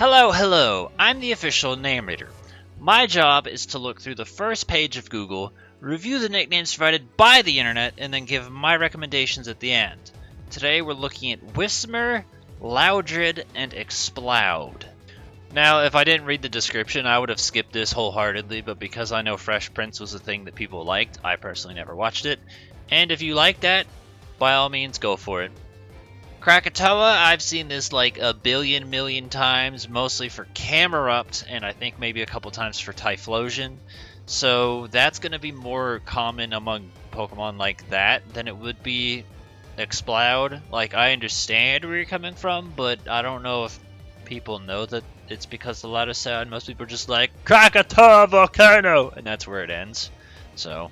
Hello, I'm the official name reader. My job is to look through the first page of Google, review the nicknames provided by the internet, and then give my recommendations at the end. Today we're looking at Whismur, Loudred, and Exploud. Now, if I didn't read the description, I would have skipped this wholeheartedly, but because I know Fresh Prince was a thing that people liked, I personally never watched it. And if you like that, by all means, go for it. Krakatoa, I've seen this like a billion million times, mostly for Camerupt, and I think maybe a couple times for Typhlosion. So that's going to be more common among Pokemon like that than it would be Exploud. Like, I understand where you're coming from, but I don't know if people know that it's because the louder sound. Most people are just like, Krakatoa Volcano! And that's where it ends. So,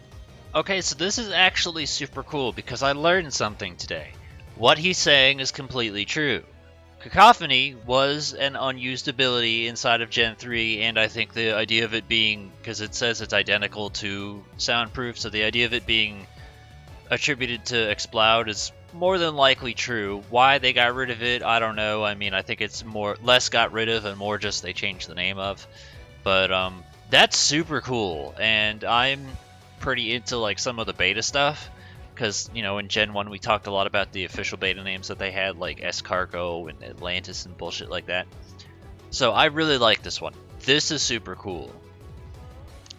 okay, so this is actually super cool because I learned something today. What he's saying is completely true. Cacophony was an unused ability inside of Gen 3, and I think the idea of it being, because it says it's identical to Soundproof, so the idea of it being attributed to Exploud is more than likely true. Why they got rid of it, I don't know. I mean, I think it's less got rid of and more just they changed the name of. But that's super cool, and I'm pretty into like some of the beta stuff. Because, you know, in Gen 1 we talked a lot about the official beta names that they had, like Escargo and Atlantis and bullshit like that. So I really like this one. This is super cool.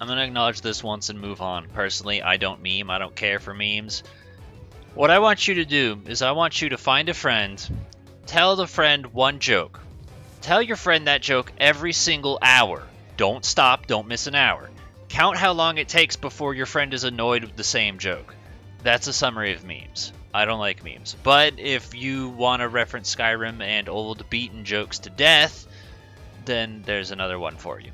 I'm going to acknowledge this once and move on. Personally, I don't meme. I don't care for memes. What I want you to do is I want you to find a friend, tell the friend one joke. Tell your friend that joke every single hour. Don't stop. Don't miss an hour. Count how long it takes before your friend is annoyed with the same joke. That's a summary of memes. I don't like memes. But if you want to reference Skyrim and old beaten jokes to death, then there's another one for you.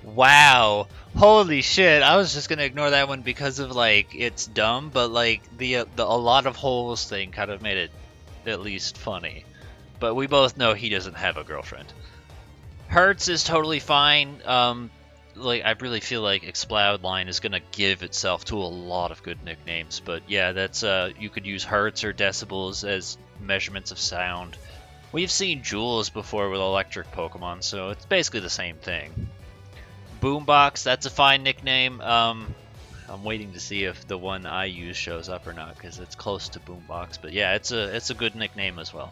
Wow. Holy shit. I was just going to ignore that one because of, like, it's dumb, but, like, the a lot of holes thing kind of made it at least funny. But we both know he doesn't have a girlfriend. Hertz is totally fine. Like, I really feel like Exploud line is going to give itself to a lot of good nicknames. But yeah, that's you could use hertz or decibels as measurements of sound. We've seen joules before with electric Pokemon, so it's basically the same thing. Boombox, that's a fine nickname. I'm waiting to see if the one I use shows up or not, because it's close to Boombox. But yeah, it's a good nickname as well.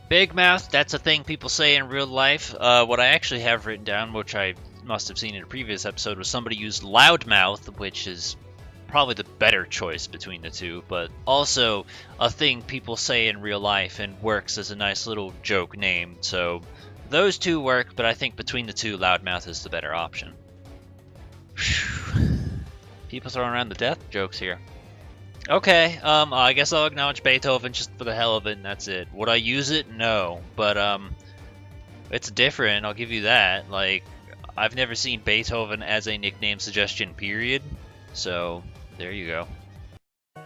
Big Mouth, that's a thing people say in real life. What I actually have written down, which I must have seen in a previous episode, was somebody used Loudmouth, which is probably the better choice between the two, but also a thing people say in real life and works as a nice little joke name. So those two work, but I think between the two, Loudmouth is the better option. People throwing around the death jokes here. Okay, I guess I'll acknowledge Beethoven just for the hell of it, and that's it. Would I use it? No, but it's different, I'll give you that. Like, I've never seen Beethoven as a nickname suggestion, period. So, there you go.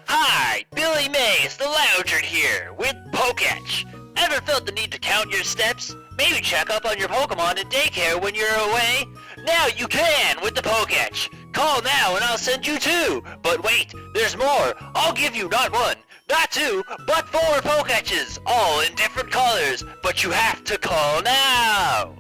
Hi, Billy Mays, the Loudred here, with Poketch. Ever felt the need to count your steps? Maybe check up on your Pokemon at daycare when you're away? Now you can with the Poketch. Call now and I'll send you 2. But wait, there's more. I'll give you not 1, not 2, but 4 Poketches, all in different colors. But you have to call now.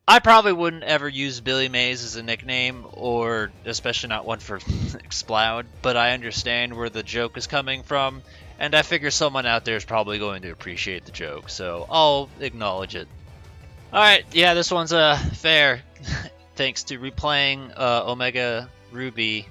I probably wouldn't ever use Billy Mays as a nickname, or especially not one for Exploud, but I understand where the joke is coming from, and I figure someone out there is probably going to appreciate the joke, so I'll acknowledge it. Alright, yeah, this one's fair. Thanks to replaying Omega Ruby,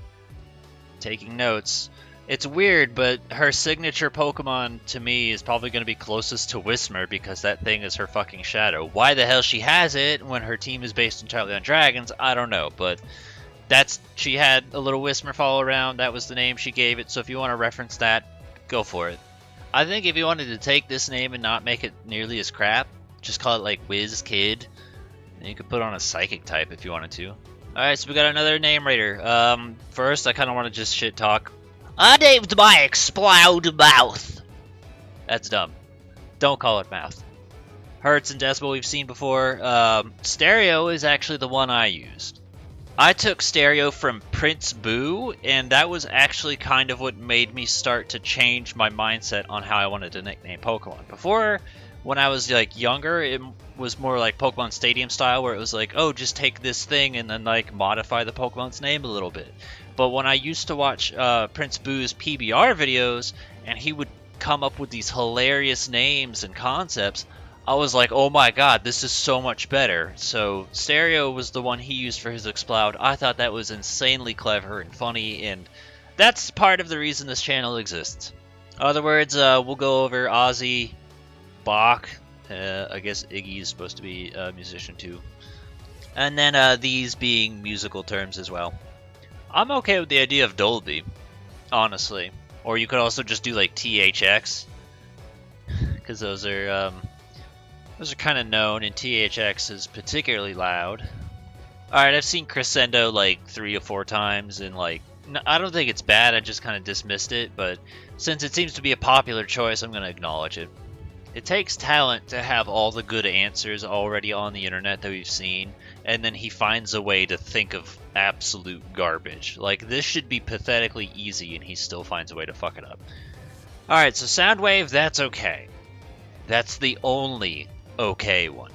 taking notes. It's weird, but her signature Pokemon to me is probably going to be closest to Whismur because that thing is her fucking shadow. Why the hell she has it when her team is based entirely on dragons, I don't know, but she had a little Whismur follow around, that was the name she gave it, so if you want to reference that, go for it. I think if you wanted to take this name and not make it nearly as crap, just call it like Whiz Kid, and you could put on a Psychic type if you wanted to. Alright, so we got another name raider. First, I kind of want to just shit talk. I named my Exploud Mouth. That's dumb. Don't call it Mouth. Hertz and Decibel we've seen before. Stereo is actually the one I used. I took Stereo from Prince Boo, and that was actually kind of what made me start to change my mindset on how I wanted to nickname Pokemon. Before, when I was like younger, it was more like Pokemon Stadium style, where it was like, oh, just take this thing and then like modify the Pokemon's name a little bit. But when I used to watch Prince Boo's PBR videos, and he would come up with these hilarious names and concepts, I was like, oh my god, this is so much better. So Stereo was the one he used for his Exploud. I thought that was insanely clever and funny, and that's part of the reason this channel exists. In other words, we'll go over Ozzy, Bach, I guess Iggy is supposed to be a musician too. And then these being musical terms as well. I'm okay with the idea of Dolby, honestly. Or you could also just do like THX, because those are kind of known, and THX is particularly loud. Alright, I've seen Crescendo like 3 or 4 times, and like, I don't think it's bad, I just kind of dismissed it, but since it seems to be a popular choice, I'm going to acknowledge it. It takes talent to have all the good answers already on the internet that we've seen, and then he finds a way to think of absolute garbage. Like, this should be pathetically easy, and he still finds a way to fuck it up. Alright, so Soundwave, that's okay. That's the only okay one.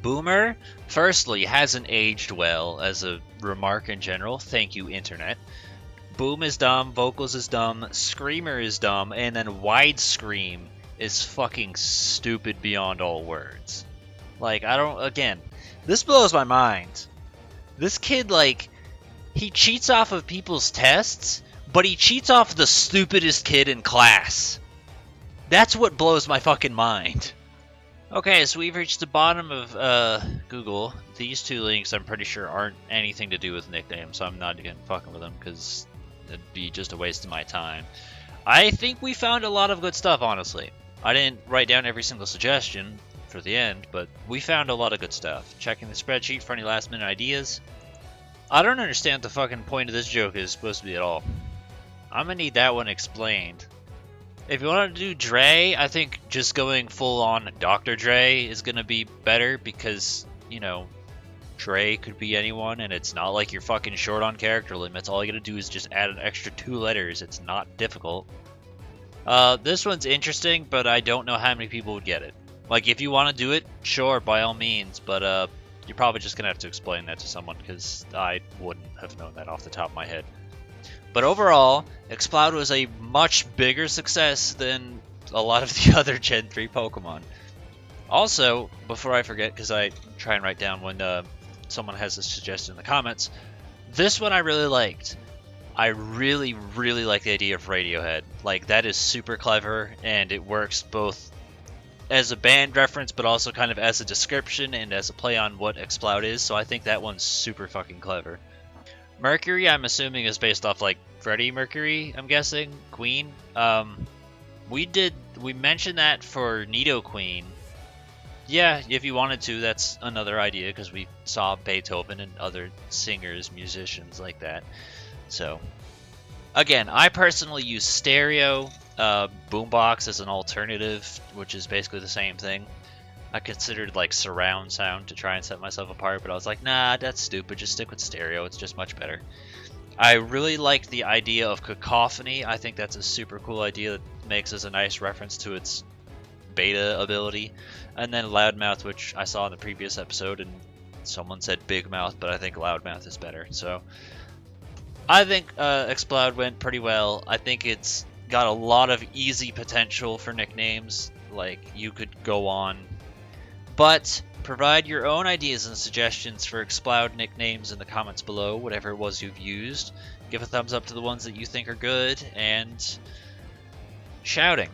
Boomer, firstly, hasn't aged well as a remark in general. Thank you, internet. Boom is dumb, Vocals is dumb, Screamer is dumb, and then Wide Scream is fucking stupid beyond all words. Like, again, this blows my mind. This kid, like, he cheats off of people's tests, but he cheats off the stupidest kid in class. That's what blows my fucking mind. Okay, so we've reached the bottom of Google. These 2 links, I'm pretty sure, aren't anything to do with nicknames, so I'm not even fucking with them, because it'd be just a waste of my time. I think we found a lot of good stuff, honestly. I didn't write down every single suggestion for the end, but we found a lot of good stuff. Checking the spreadsheet for any last minute ideas. I don't understand what the fucking point of this joke is supposed to be at all. I'm gonna need that one explained. If you want to do Dre, I think just going full on Dr. Dre is gonna be better, because, you know, Dre could be anyone, and it's not like you're fucking short on character limits. All you gotta do is just add an extra 2 letters. It's not difficult. This one's interesting, but I don't know how many people would get it. Like, if you want to do it, sure, by all means, but you're probably just gonna have to explain that to someone, because I wouldn't have known that off the top of my head. But overall, Exploud was a much bigger success than a lot of the other Gen 3 Pokemon. Also, before I forget, because I try and write down when someone has a suggestion in the comments, this one I really liked. I really, really like the idea of Radiohead. Like, that is super clever, and it works both as a band reference, but also kind of as a description and as a play on what Exploud is, so I think that one's super fucking clever. Mercury, I'm assuming, is based off, like, Freddie Mercury, I'm guessing? Queen? We mentioned that for Nidoqueen. Yeah, if you wanted to, that's another idea, because we saw Beethoven and other singers, musicians like that. So, again, I personally use Stereo, Boombox as an alternative, which is basically the same thing. I considered like surround sound to try and set myself apart, but I was like, nah, that's stupid, just stick with Stereo, it's just much better. I really liked the idea of Cacophony. I think that's a super cool idea that makes as a nice reference to its beta ability. And then Loudmouth, which I saw in the previous episode, and someone said Big Mouth, but I think Loudmouth is better. So I think Exploud went pretty well. I think it's got a lot of easy potential for nicknames. Like, you could go on. But provide your own ideas and suggestions for Exploud nicknames in the comments below, whatever it was you've used. Give a thumbs up to the ones that you think are good, and shouting.